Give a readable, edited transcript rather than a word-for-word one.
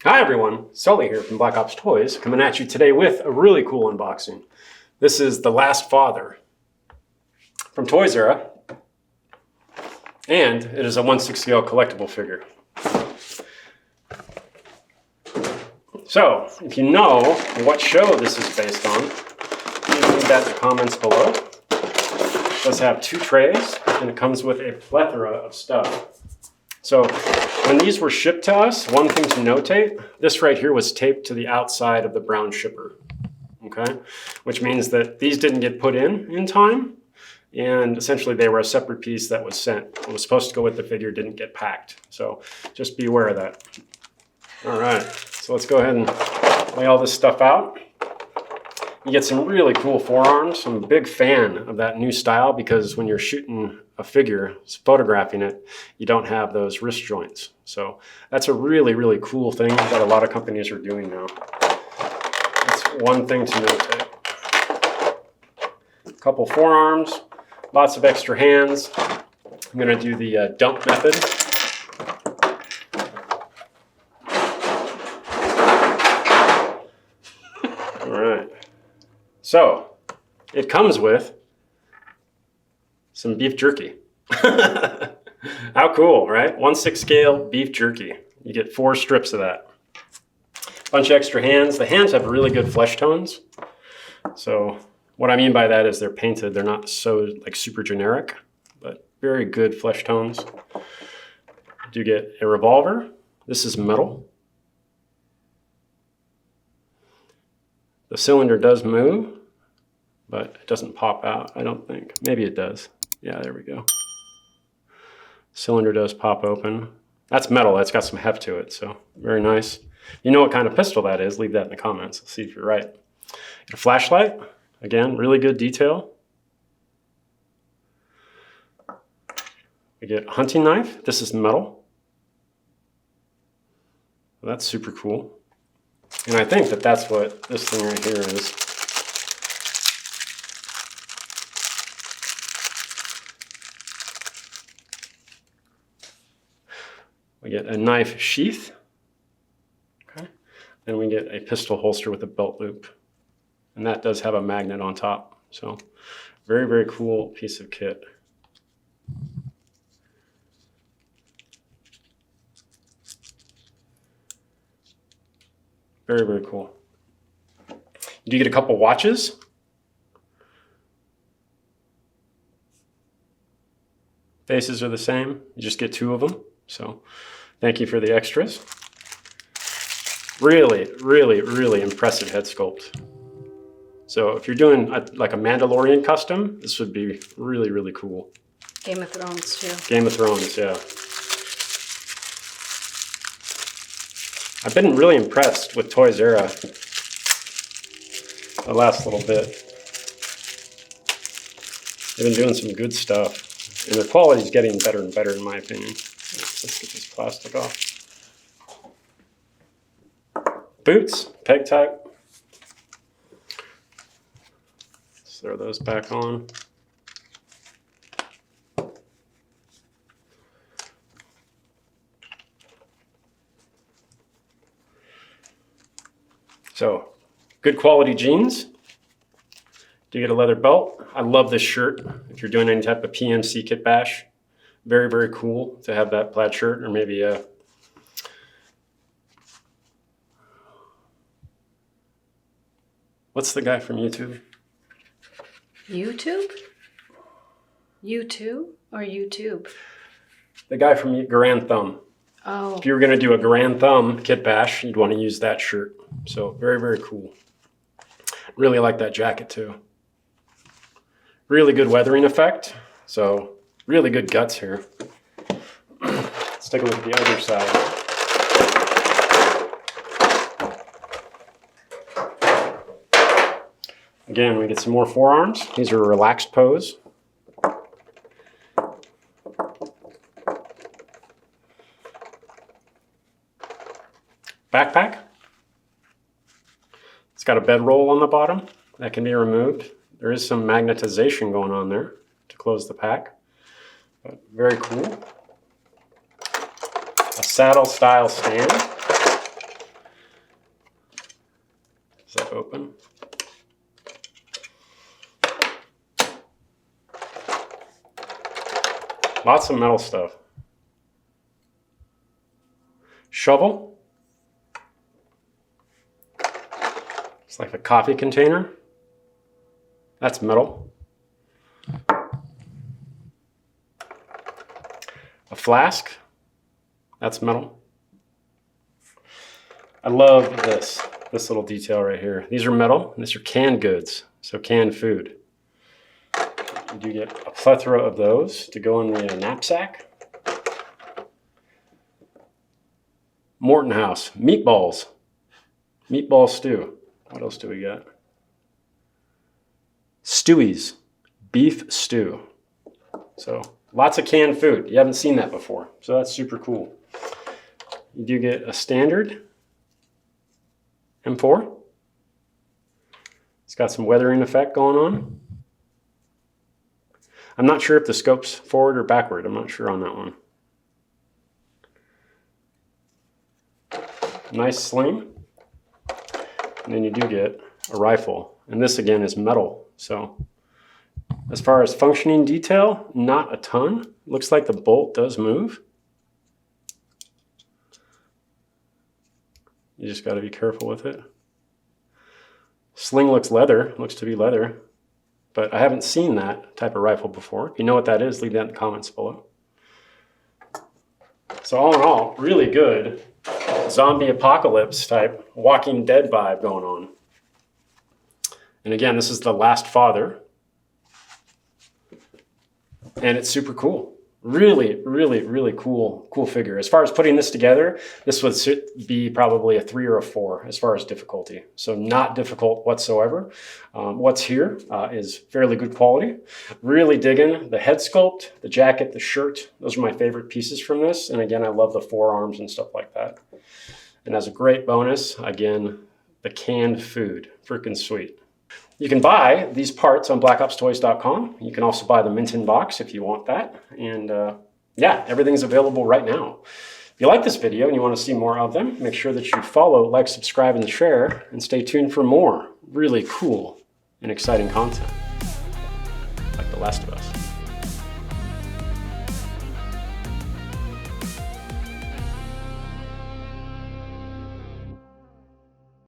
Hi everyone, Sully here from Black Ops Toys, coming at you today with a really cool unboxing. This is The Last Father from Toys R Us, and it is a 1/6 scale collectible figure. So, if you know what show this is based on, please leave that in the comments below. It does have 2 trays, and it comes with a plethora of stuff. So, when these were shipped to us, one thing to notate, this right here was taped to the outside of the brown shipper, okay? Which means that these didn't get put in time, and essentially they were a separate piece that was sent. What was supposed to go with the figure didn't get packed, so just be aware of that. All right, so let's go ahead and lay all this stuff out. You get some really cool forearms. I'm a big fan of that new style because when you're shooting a figure, photographing it, you don't have those wrist joints. So that's a really, really cool thing that a lot of companies are doing now. That's one thing to notate. A couple forearms, lots of extra hands. I'm going to do the dump method. All right. So it comes with some beef jerky. How cool, right? 1/6 scale beef jerky. You get 4 strips of that. Bunch of extra hands. The hands have really good flesh tones. So what I mean by that is they're painted. They're not so like super generic, but very good flesh tones. You do get a revolver. This is metal. The cylinder does move, but it doesn't pop out, I don't think. Maybe it does. Yeah, there we go. Cylinder does pop open. That's metal, that's got some heft to it, so very nice. You know what kind of pistol that is, leave that in the comments. Let's see if you're right. A flashlight, again, really good detail. We get a hunting knife. This is metal. That's super cool. And I think that that's what this thing right here is. We get a knife sheath. Okay. Then we get a pistol holster with a belt loop. And that does have a magnet on top. So very, very cool piece of kit. Very, very cool. You do get a couple watches. Faces are the same. You just get 2 of them. So thank you for the extras. Really, really, really impressive head sculpt. So if you're doing like a Mandalorian custom, this would be really, really cool. Game of Thrones too. Game of Thrones, yeah. I've been really impressed with Toys R Us the last little bit. They've been doing some good stuff, and their quality is getting better and better in my opinion. Let's get this plastic off. Boots, peg type. Let's throw those back on. So, good quality jeans. Do you get a leather belt? I love this shirt. If you're doing any type of PMC kit bash, very, very cool to have that plaid shirt, or maybe a what's the guy from YouTube? YouTube? YouTube or YouTube? The guy from Grand Thumb. Oh. If you were going to do a Grand Thumb kit bash, you'd want to use that shirt. So very, very cool. Really like that jacket too. Really good weathering effect. So really good guts here. Let's take a look at the other side. Again, we get some more forearms. These are a relaxed pose. Backpack. It's got a bedroll on the bottom that can be removed. There is some magnetization going on there to close the pack. But very cool. A saddle style stand. that open? Lots of metal stuff. Shovel. It's like a coffee container. That's metal. A flask. That's metal. I love this little detail right here. These are metal. These are canned goods, so canned food. You do get a plethora of those to go in the knapsack. Morton House, meatballs. Meatball stew. What else do we got? Stewies, beef stew. So lots of canned food. You haven't seen that before, so that's super cool. You do get a standard M4. It's got some weathering effect going on. I'm not sure if the scope's forward or backward. I'm not sure on that one. Nice sling. And then you do get a rifle. And this again is metal. So as far as functioning detail, not a ton. Looks like the bolt does move. You just got to be careful with it. Sling looks leather, looks to be leather, but I haven't seen that type of rifle before. If you know what that is, leave that in the comments below. So all in all, really good zombie apocalypse type Walking Dead vibe going on. And again, this is the Last Father. And it's super cool. Really, really, really cool figure. As far as putting this together, this would be probably a 3 or a 4 as far as difficulty. So not difficult whatsoever. What's here is fairly good quality. Really digging the head sculpt, the jacket, the shirt. Those are my favorite pieces from this. And again, I love the forearms and stuff like that. And as a great bonus, again, the canned food. Freaking sweet. You can buy these parts on blackopstoys.com. You can also buy the mint in box if you want that. And yeah, everything's available right now. If you like this video and you want to see more of them, make sure that you follow, like, subscribe, and share, and stay tuned for more really cool and exciting content like The Last of Us.